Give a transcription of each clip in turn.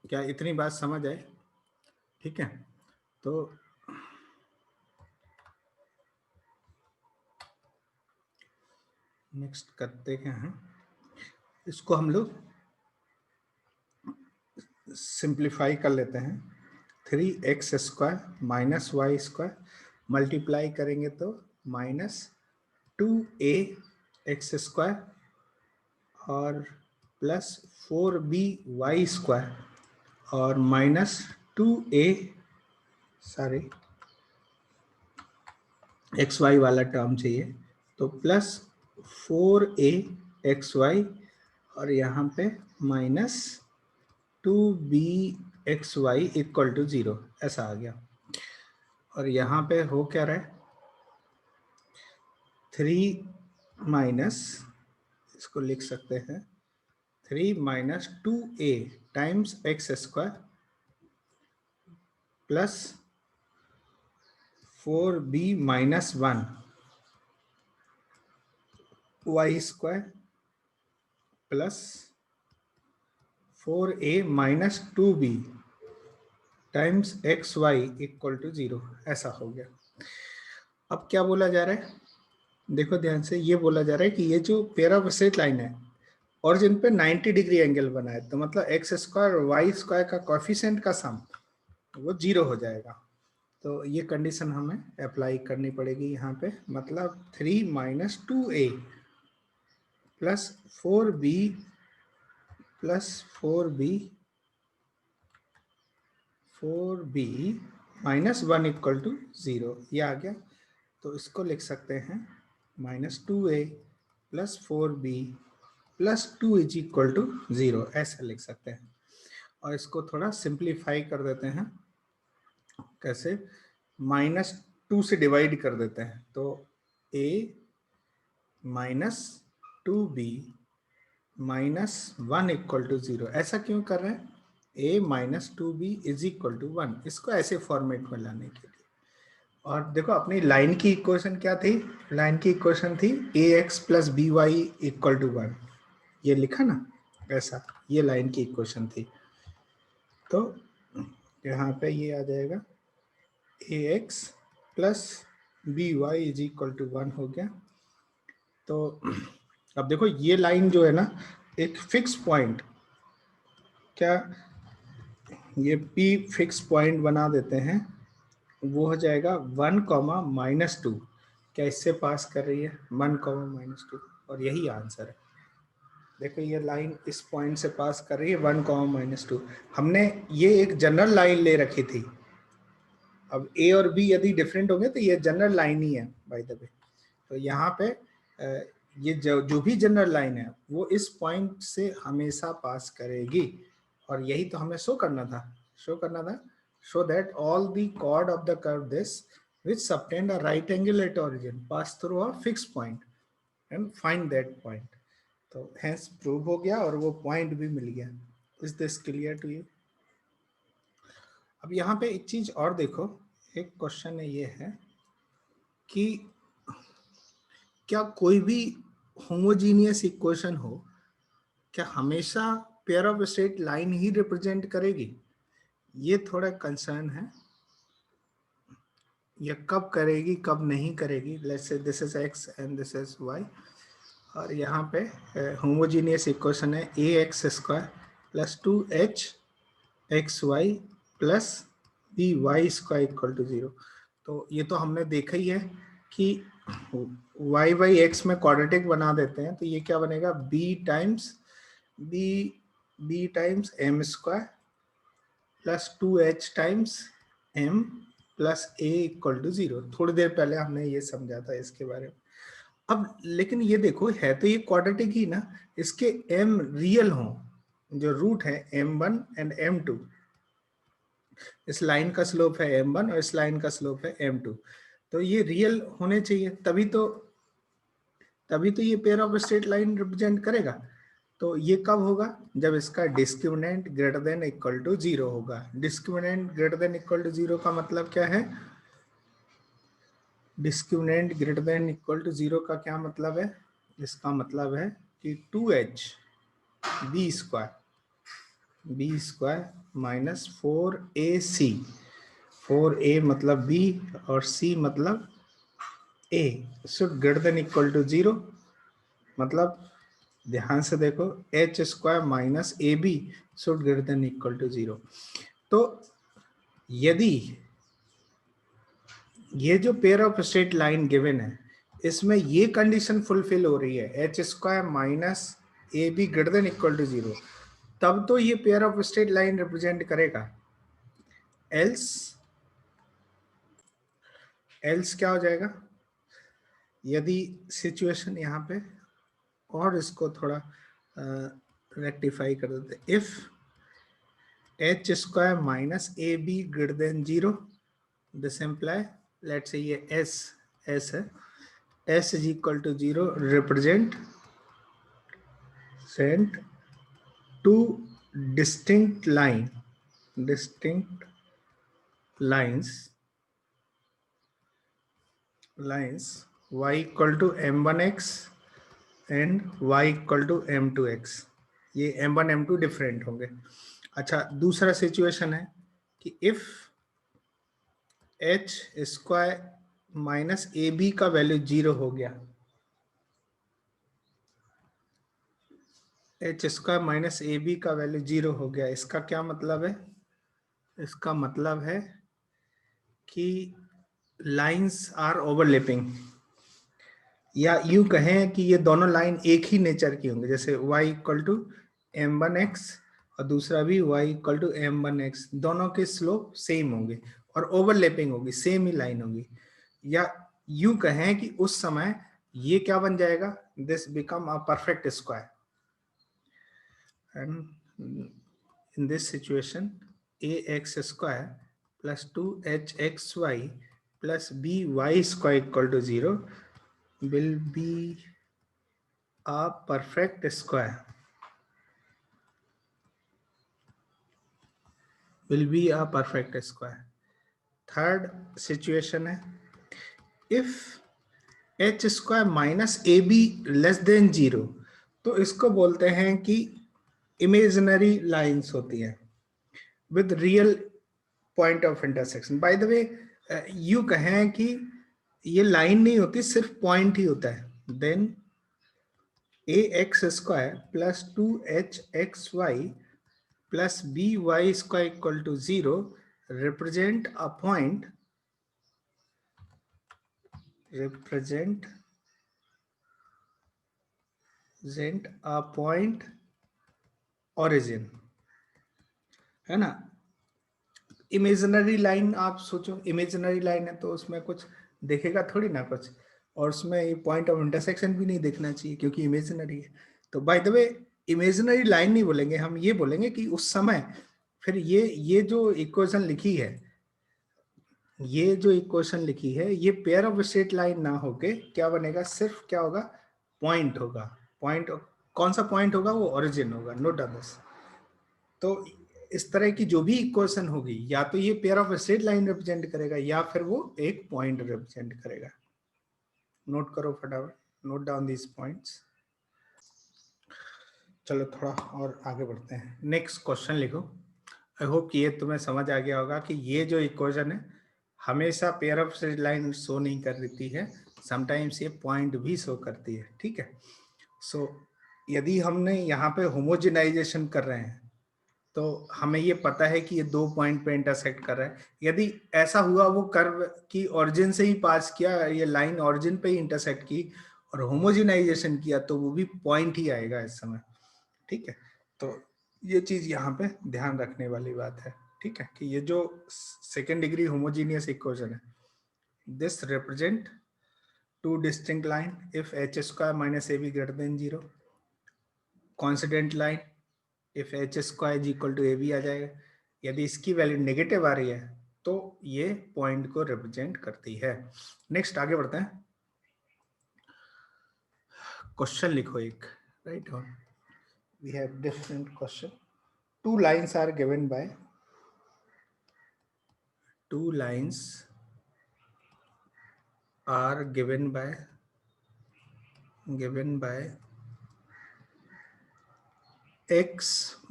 क्या इतनी बात समझ आए? ठीक है, तो नेक्स्ट करते हैं, इसको हम लोग सिंप्लीफाई कर लेते हैं। 3x² minus Y square multiply करेंगे तो माइनस 2ax² और प्लस 4by² और माइनस 2a सॉरी xy वाला टर्म चाहिए, तो प्लस 4axy और यहाँ पे माइनस 2bxy इक्वल टू 0, ऐसा आ गया। और यहाँ पे हो क्या रहा है, 3 माइनस, इसको लिख सकते हैं 3 minus 2a times x² plus 4b minus 1 y² plus 4a minus 2b times xy equal to 0, ऐसा हो गया। अब क्या बोला जा रहा है, देखो ध्यान से, ये बोला जा रहा है कि ये जो पेयर ऑफ स्ट्रेट लाइन है ओरिजिन पे 90 डिग्री एंगल बना है, तो मतलब x² और y² का कोएफिशिएंट का सम वो 0 हो जाएगा। तो ये कंडीशन हमें अप्लाई करनी पड़ेगी यहाँ पे, मतलब 3 minus 2a plus 4b plus 4b minus 1 equal to 0, ये आ गया। तो इसको लिख सकते हैं minus 2a plus 4b plus 2 is equal to 0, ऐसा लिख सकते हैं। और इसको थोड़ा सिंप्लीफाई कर देते हैं, कैसे, माइनस 2 से डिवाइड कर देते हैं, तो a minus 2b minus 1 equal to 0, ऐसा क्यों कर रहे हैं, a minus 2b is equal to 1, इसको ऐसे फॉर्मेट में लाने के लिए। और देखो अपनी लाइन की इक्वेशन क्या थी, लाइन की इक्वेशन थी ax plus b y equal to 1, ये लिखा ना, ऐसा ये लाइन की इक्वेशन थी। तो यहाँ पे ये आ जाएगा ax plus b y is equal to 1 हो गया। तो अब देखो ये लाइन जो है ना, एक फिक्स पॉइंट, क्या ये p फिक्स पॉइंट बना देते हैं, वो हो जाएगा 1 कॉमा माइनस 2, क्या इससे पास कर रही है 1 कॉमा माइनस 2, और यही आंसर है। देखो ये लाइन इस पॉइंट से पास कर रही है 1 कॉमा माइनस 2, हमने ये एक जनरल लाइन ले रखी थी। अब a और b यदि डिफरेंट होंगे तो ये जनरल लाइन ही है बाय द वे। तो यहाँ पे ये जो भी जनरल लाइन है वो इस पॉइंट से हमेशा पास करेगी, और यही तो हमें शो करना था, show that all the chord of the curve this which subtend a right angle at origin pass through a fixed point and find that point। तो hence प्रूव हो गया और वो पॉइंट भी मिल गया। Is this clear to you? अब यहाँ पे एक चीज और देखो, एक क्वेश्चन ये है कि क्या कोई भी होमोजीनियस इक्वेशन हो, क्या हमेशा pair of straight line he represent करेगी? ये थोड़ा कंसर्न है, ये कब करेगी कब नहीं करेगी। Let's say this is x and this is y, और यहाँ पे होमोजीनियस इक्वेशन है ax² plus 2hxy plus by² equal to 0। तो ये तो हमने देखा ही है कि y बाई एक्स में क्वाड्रेटिक बना देते हैं, तो ये क्या बनेगा, b times m² plus 2h times m plus a equal to 0। थोड़ी देर पहले हमने ये समझा था इसके बारे में। अब लेकिन ये देखो, है तो ये क्वाड्रेटिक ही ना, इसके m रियल हो, जो रूट है m1 एंड m2, इस लाइन का स्लोप है m1 और इस लाइन का स्लोप है m2, तो ये रियल होने चाहिए, तभी तो ये pair of straight line represent करेगा। तो ये कब होगा, जब इसका discriminant greater than equal to 0 होगा। Discriminant greater than equal to 0 का मतलब क्या है, discriminant greater than equal to 0 का क्या मतलब है, इसका मतलब है कि 2h b² B square minus 4ac, 4a मतलब b और c मतलब a should greater than equal to 0, मतलब ध्यान से देखो h square minus A b should greater than equal to 0। तो यदि ये जो pair of straight line given है इसमें ये कंडीशन फुलफिल हो रही है, h square minus A B greater than equal to 0, तब तो ये pair of straight line represent करेगा। एल्स क्या हो जाएगा, यदि सिचुएशन यहाँ पे और इसको थोड़ा रेक्टिफाई कर देते, if H square minus A B greater than 0, this imply, let's say ये एस है, s is equal to 0 represents two distinct lines y equal to m1x and y equal to m2x, ये m1 m2 different होंगे। अच्छा, दूसरा situation है कि if h square minus A b का value 0 हो गया, एच स्क्वायर माइनस ए b का वैल्यू 0 हो गया, इसका क्या मतलब है, इसका मतलब है कि लाइंस आर ओवरलैपिंग, या यूं कहें कि ये दोनों लाइन एक ही नेचर की होंगे, जैसे y इक्वल टू m1x और दूसरा भी y इक्वल टू m1x, दोनों के स्लोप सेम होंगे और ओवरलैपिंग होगी, सेम ही लाइन होगी। या यूं कहें कि उस समय ये क्या बन जाएगा, this become a perfect square, and in this situation ax square plus 2hxy plus by square equal to 0 will be a perfect square, will be a perfect square। Third situation है, if H square minus A B less than 0, तो इसको बोलते हैं कि imaginary lines होती हैं with real point of intersection. By the way you कहें कि ये लाइन नहीं होती, सिर्फ पॉइंट ही होता है, then a x square plus 2hxy plus by square equal to 0 represent a point origin, है ना। इमेजिनरी लाइन आप सोचो, इमेजिनरी लाइन है तो उसमें कुछ देखेगा थोड़ी ना कुछ, और उसमें ये पॉइंट ऑफ इंटरसेक्शन भी नहीं देखना चाहिए क्योंकि इमेजिनरी है। तो by the way imaginary line नहीं बोलेंगे हम, ये बोलेंगे कि उस समय फिर ये जो इक्वेशन लिखी है, ये जो इक्वेशन लिखी है ये पेयर ऑफ स्ट्रेट लाइन ना होके क्या बनेगा, सिर्फ क्या होगा, पॉइंट होगा। पॉइंट कौन सा पॉइंट होगा, वो ओरिजिन होगा, नोट डाउन दिस। तो इस तरह की जो भी इक्वेशन होगी, या तो ये pair of straight line represent करेगा या फिर वो एक पॉइंट रिप्रेजेंट करेगा। नोट करो फटाफट, नोट डाउन दीज पॉइंट्स। चलो थोड़ा और आगे बढ़ते हैं, नेक्स्ट क्वेश्चन लिखो। आई होप कि ये तुम्हें समझ आ गया होगा कि ये जो इक्वेशन है हमेशा pair of straight line show नहीं कर देती है, समटाइम्स ये पॉइंट भी शो करती है, ठीक है। सो यदि हमने यहाँ पे होमोजेनाइजेशन कर रहे हैं तो हमें ये पता है कि ये दो पॉइंट पे इंटरसेक्ट कर रहा है। यदि ऐसा हुआ वो कर्व की ओरिजिन से ही पास किया, ये लाइन ओरिजिन पे ही इंटरसेक्ट की और होमोजेनाइजेशन किया, तो वो भी पॉइंट ही आएगा इस समय, ठीक है। तो ये चीज यहाँ पे ध्यान रखने वाली बात है, ठीक है, कि ये जो सेकेंड डिग्री होमोजीनियस इक्वेशन है, this represent two distinct line if H square minus A B greater than 0, coincident line if H square is equal to A B आ जाएगा। यदि इसकी वैल्यू नेगेटिव आ रही है तो ये पॉइंट को रिप्रेजेंट करती है। नेक्स्ट आगे बढ़ते हैं, क्वेश्चन लिखो एक, right on, we have different question. two lines are given by x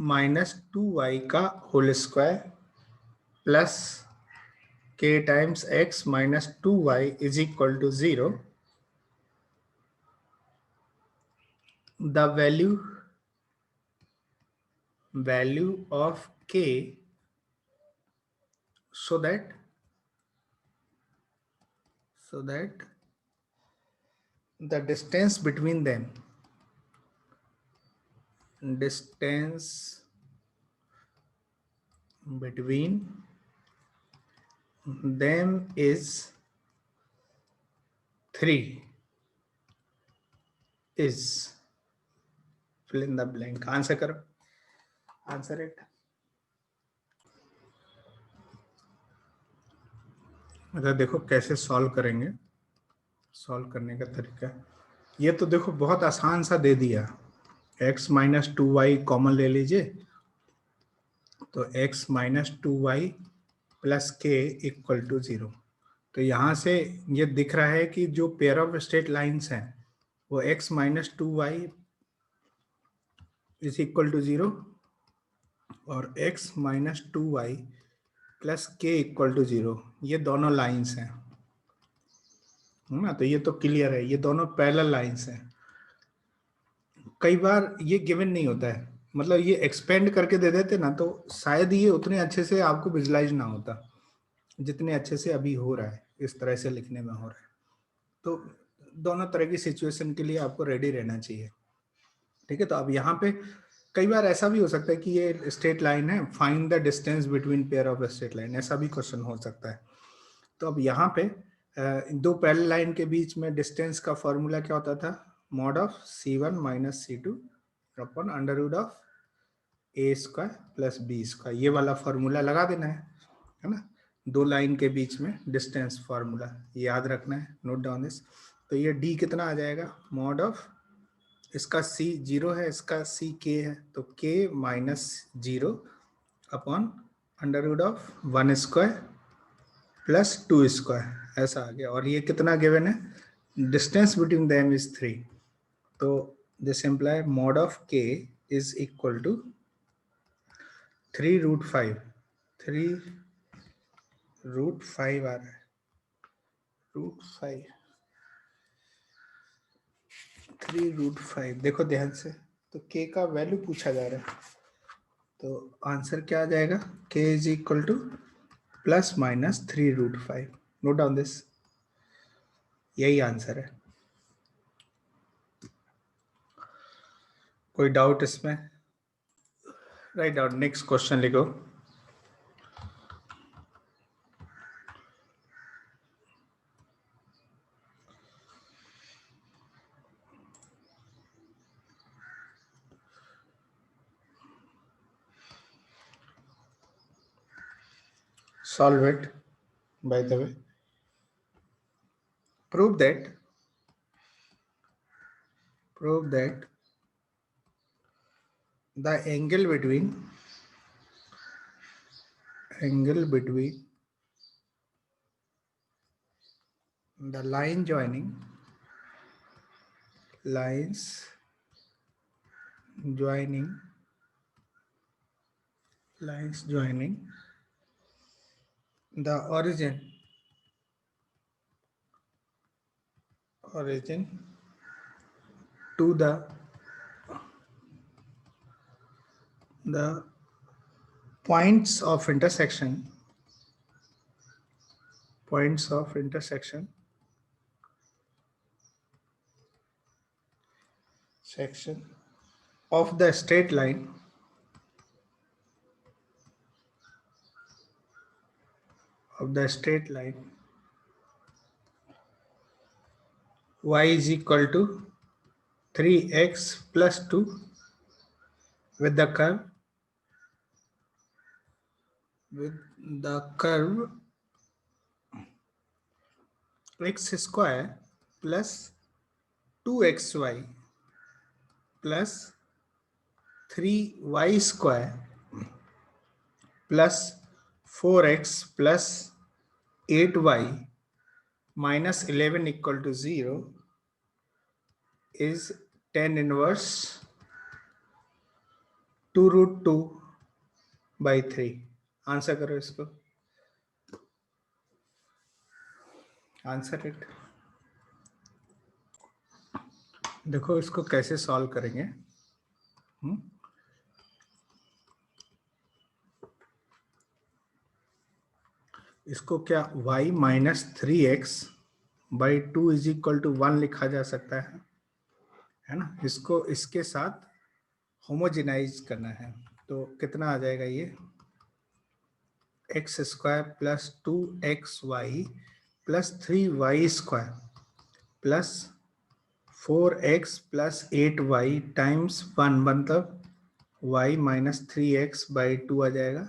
minus 2y का whole square plus k times x minus 2y is equal to 0, the value of k so that the distance between them is 3 is fill in the blank. Answer करो, answer it. मतलब देखो कैसे solve करेंगे, solve करने का तरीका ये तो देखो बहुत आसान सा दे दिया, x माइनस 2y कॉमन ले लीजिए, तो x minus 2y plus k equal to 0। तो यहाँ से ये दिख रहा है कि जो पेयर ऑफ स्ट्रेट लाइंस हैं वो x minus 2y is equal to 0 और x minus 2y plus k equal to 0, ये दोनों लाइंस हैं ना। तो ये तो क्लियर है, ये दोनों पैरेलल लाइंस हैं। कई बार ये गिवन नहीं होता है, मतलब ये एक्सपेंड करके दे देते ना तो शायद ये उतने अच्छे से आपको विजुलाइज ना होता जितने अच्छे से अभी हो रहा है, इस तरह से लिखने में हो रहा है। तो दोनों तरह की सिचुएशन के लिए आपको रेडी रहना चाहिए, ठीक है। तो अब यहाँ पे कई बार ऐसा भी हो सकता है कि ये स्ट्रेट लाइन है, find the distance between pair of straight line, ऐसा भी क्वेश्चन हो सकता है। तो अब यहाँ पे दो पैरेलल लाइन के बीच में डिस्टेंस का फॉर्मूला क्या होता था, mod of c1 minus c2 upon under root of a square plus b square, ये वाला फॉर्मूला लगा देना है ना। दो लाइन के बीच में डिस्टेंस फॉर्मूला याद रखना है, नोट डाउन दिस। तो ये d कितना आ जाएगा, मॉड ऑफ, इसका c 0 है, इसका c k है, तो k minus 0 upon under root of 1 square plus 2 square, ऐसा आ गया। और ये कितना गिवन है, डिस्टेंस बिटवीन देम इज 3, तो this imply mod of k is equal to 3 root 5, 3 root 5 आ रहा है, रूट 5, 3 रूट 5, देखो ध्यान से, तो k का वैल्यू पूछा जा रहा है, तो आंसर क्या आ जाएगा, k is equal to plus minus 3 root 5, note down this, यही आंसर है। कोई डाउट इसमें, राइट डाउन, नेक्स्ट क्वेश्चन लिखो। Solve it, by the way. Prove that the angle between the lines joining the origin to the points of intersection section of the straight line y is equal to 3x plus 2 with the curve x square plus 2xy plus 3y square plus 4x plus 8y minus 11 equal to 0 is tan inverse 2√2/3। Answer करो इसको, answer it. देखो इसको कैसे solve करेंगे। इसको क्या y minus 3x/2 is equal to 1 लिखा जा सकता है ना। इसको इसके साथ होमोजेनाइज करना है, तो कितना आ जाएगा ये, x² plus 2xy plus 3y² plus 4x plus 8y times 1, मतलब y माइनस 3x/2 आ जाएगा,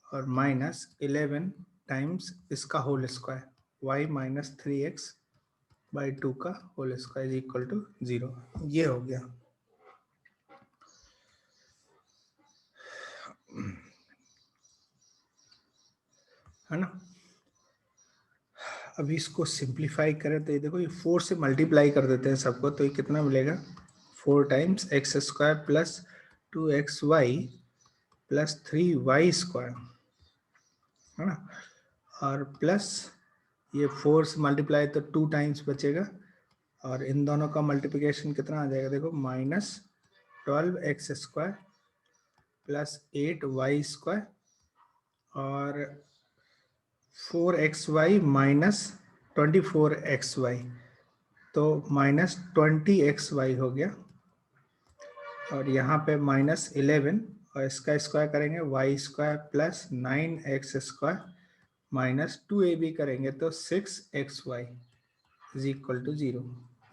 और माइनस 11 टाइम्स इसका whole square, y minus 3x/2 का whole square is equal to 0। ये हो गया। है ना। अभी इसको सिंप्लीफाई करें तो ये देखो, ये 4 से मल्टीप्लाई कर देते हैं सबको, तो ये कितना मिलेगा, 4 times x² plus 2xy plus 3y², है ना, और प्लस ये 4 से मल्टीप्लाई तो 2 टाइम्स बचेगा, और इन दोनों का मल्टीप्लिकेशन कितना आ जाएगा, देखो माइनस 12x² प्लस 8y² और 4xy माइनस 24xy, तो माइनस 20xy हो गया, और यहाँ पे माइनस 11, और इसका स्क्वायर करेंगे y² plus 9x² minus 2ab करेंगे तो 6xy इज इक्वल टू 0।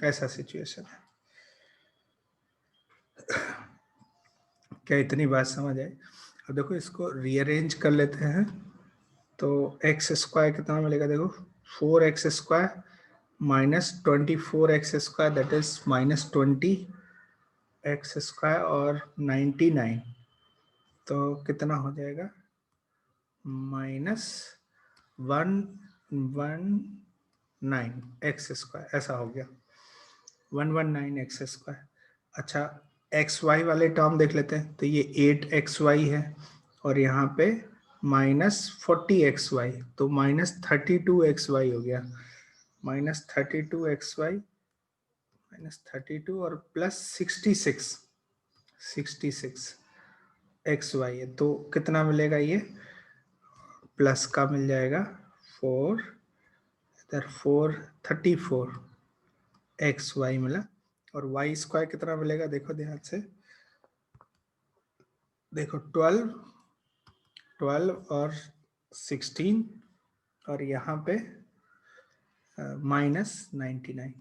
ऐसा सिचुएशन है। क्या इतनी बात समझ आए। अब देखो इसको रीअरेंज कर लेते हैं, तो x² कितना मिलेगा, देखो 4x² minus 24x² that is minus 20x² और 99, तो कितना हो जाएगा, माइनस 119x², ऐसा हो गया 119x²। अच्छा xy वाले टर्म देख लेते हैं, तो ये 8xy है, और यहाँ पे माइनस 40xy, तो माइनस 32xy हो गया, माइनस 32xy माइनस 32 और प्लस 66xy है, तो कितना मिलेगा, ये प्लस का मिल जाएगा 4 इधर 434xy मिला, और y² कितना मिलेगा, देखो ध्यान से, देखो 12 और 16, और यहाँ पे माइनस 99,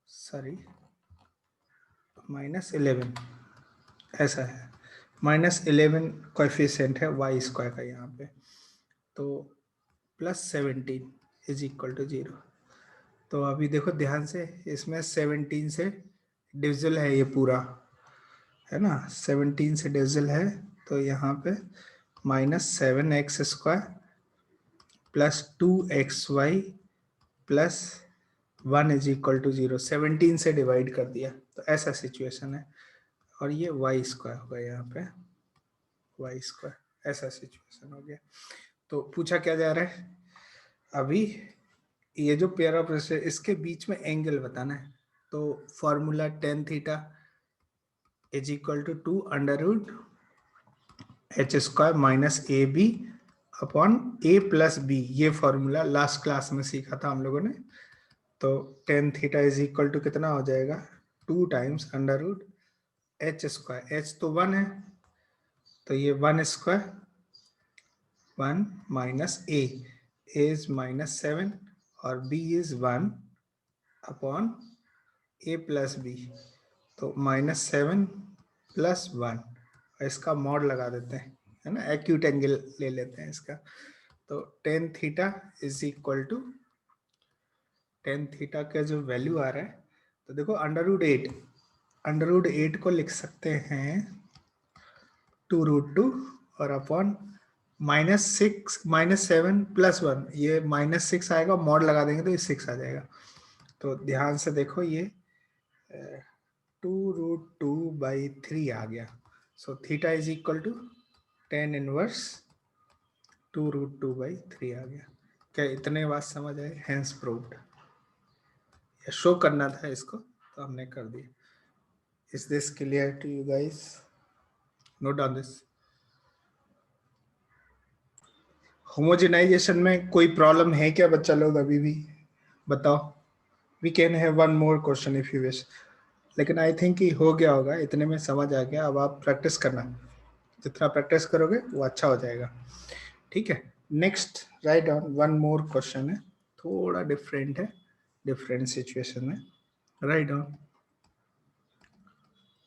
सॉरी माइनस 11, ऐसा है, माइनस 11 कोएफिशिएंट है y² का यहाँ पे, तो प्लस 17 इज इक्वल टू 0। तो अभी देखो ध्यान से, इसमें 17 से डिविजल है ये पूरा, है ना, 17 से डिविजल है, तो यहाँ पे minus 7x² plus 2xy plus 1 is equal to 0, 17 से डिवाइड कर दिया, तो ऐसा सिचुएशन है, और ये y² होगा यहाँ पे, y², ऐसा सिचुएशन हो गया। तो पूछा क्या जा रहा है, अभी ये जो पेयर ऑफ रेशियो, इसके बीच में एंगल बताना है, तो formula tan theta is equal to 2 under root h² minus ab upon a plus b, ये फॉर्मूला लास्ट क्लास में सीखा था हम लोगों ने। तो tan theta is equal to कितना हो जाएगा, 2 times under root h², h तो 1 है, तो ये 1² 1 माइनस a इज माइनस 7 और b is 1 upon a plus b, तो माइनस 7 प्लस 1, इसका मॉड लगा देते हैं, है ना, एक्यूट एंगल ले लेते हैं इसका, तो tan theta is equal to, tan theta का जो वैल्यू आ रहा है, तो देखो अंडर रूट 8 को लिख सकते हैं 2√2 और अपॉन माइनस 7 प्लस 1, ये -6 आएगा, मॉड लगा देंगे तो ये 6 आ जाएगा। तो ध्यान से देखो, ये 2√2/3 आ गया, So theta is equal to tan inverse 2√2/3 आ गया। क्या इतने बात समझ आए? Hence proved। शो करना था इसको तो हमने कर दिया। Is this clear to you guys? Note down this. Homogenisation में कोई प्रॉब्लम है क्या बच्चा लोग? अभी भी बताओ। We can have one more question if you wish, लेकिन आई थिंक कि हो गया होगा, इतने में समझ आ गया। अब आप प्रैक्टिस करना, जितना प्रैक्टिस करोगे वो अच्छा हो जाएगा। ठीक है, next write down one more question है, थोड़ा डिफरेंट है, डिफरेंट सिचुएशन में। राइट डाउन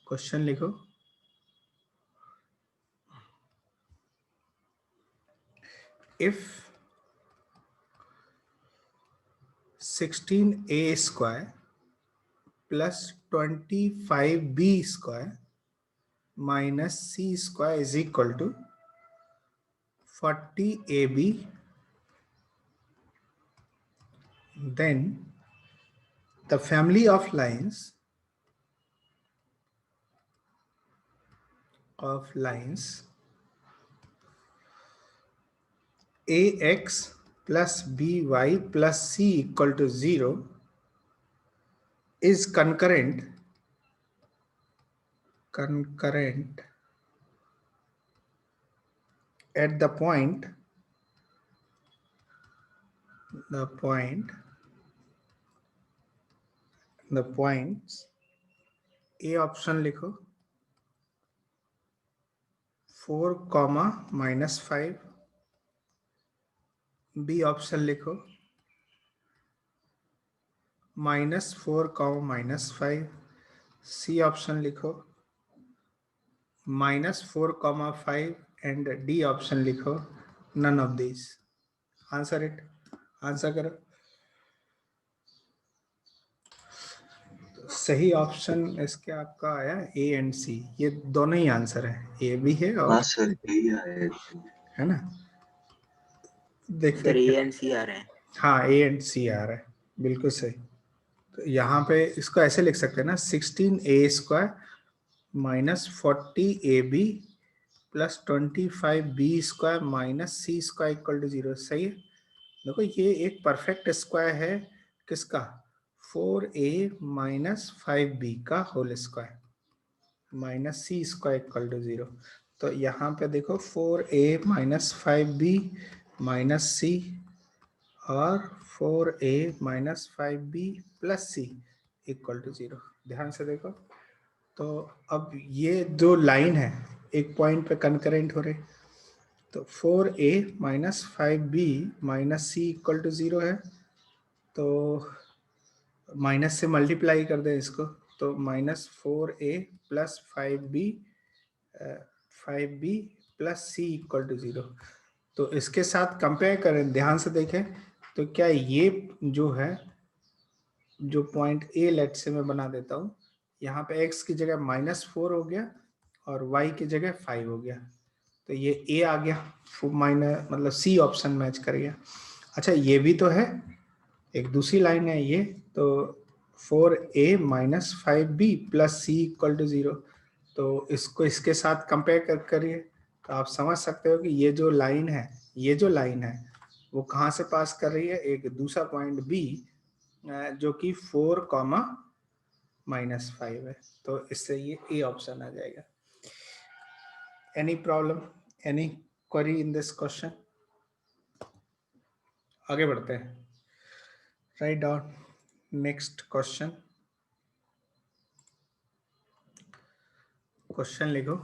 क्वेश्चन लिखो। If 16a square plus 25b square minus c square is equal to 40ab, then the family of lines ax plus by plus c equal to 0 is concurrent at the points a option लिखो 4, -5, B option लिखो -4, -5, C option लिखो -4, 5 and d option लिखो none of this. Answer it, answer करो। सही option इसके आपका आया A and सी, ये दोनों ही आंसर है, ए भी है और सर है ना। देखते ए एंड सी आ रहे हैं। हाँ, ए एंड सी आ रहा है, बिल्कुल सही। तो यहाँ पे इसको ऐसे लिख सकते हैं ना, 16a square minus 40ab plus 25b square minus c square equal to 0। सही है। देखो ये एक परफेक्ट स्क्वायर है किसका? 4a माइनस 5b का whole square minus c square equal to 0। तो यहाँ पे देखो 4a minus 5b minus c और 4a minus 5b plus c equal to 0। ध्यान से देखो। तो अब ये जो लाइन है एक पॉइंट पे कंकरेंट हो रहे, तो 4a minus 5b minus c equal to 0 है, तो माइनस से मल्टीप्लाई कर दें इसको, तो -4a plus 5b plus c equal to 0। तो इसके साथ कंपेयर करें, ध्यान से देखें, तो क्या ये जो है, जो पॉइंट ए लेट से मैं बना देता हूँ, यहाँ पे x की जगह -4 हो गया और y की जगह 5 हो गया, तो ये a आ गया, माइनस मतलब c ऑप्शन मैच कर गया। अच्छा ये भी तो है, एक दूसरी लाइन है ये, तो 4a minus 5b plus c equal to 0। तो इसको इसके साथ कंपेयर करिए, तो आप समझ सकते हो कि ये जो लाइन है, ये जो लाइन है वो कहाँ से पास कर रही है? एक दूसरा पॉइंट b जो कि 4, -5 है। तो इससे ये ए ऑप्शन आ जाएगा। Any problem, any query in this question? आगे बढ़ते हैं। Write down next question. Question लिखो।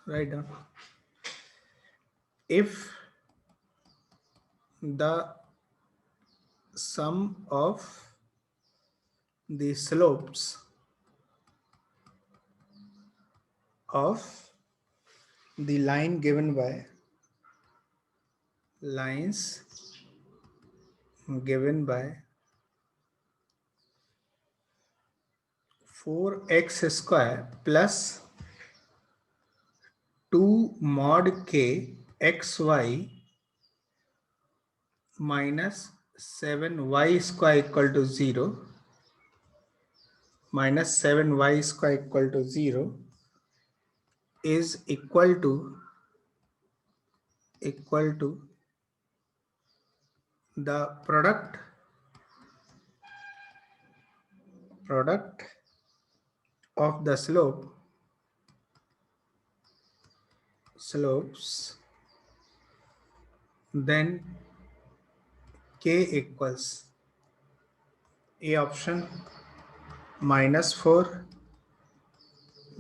Write down, if the sum of the slopes of the line given by lines given by 4x square plus 2 mod k xy minus 7y square equal to 0 minus 7y square equal to 0 is equal to the product of the slopes, then k equals A option -4,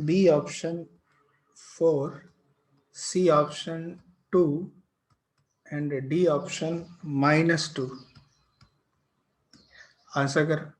B option 4, C option 2 and D option -2. Answer कर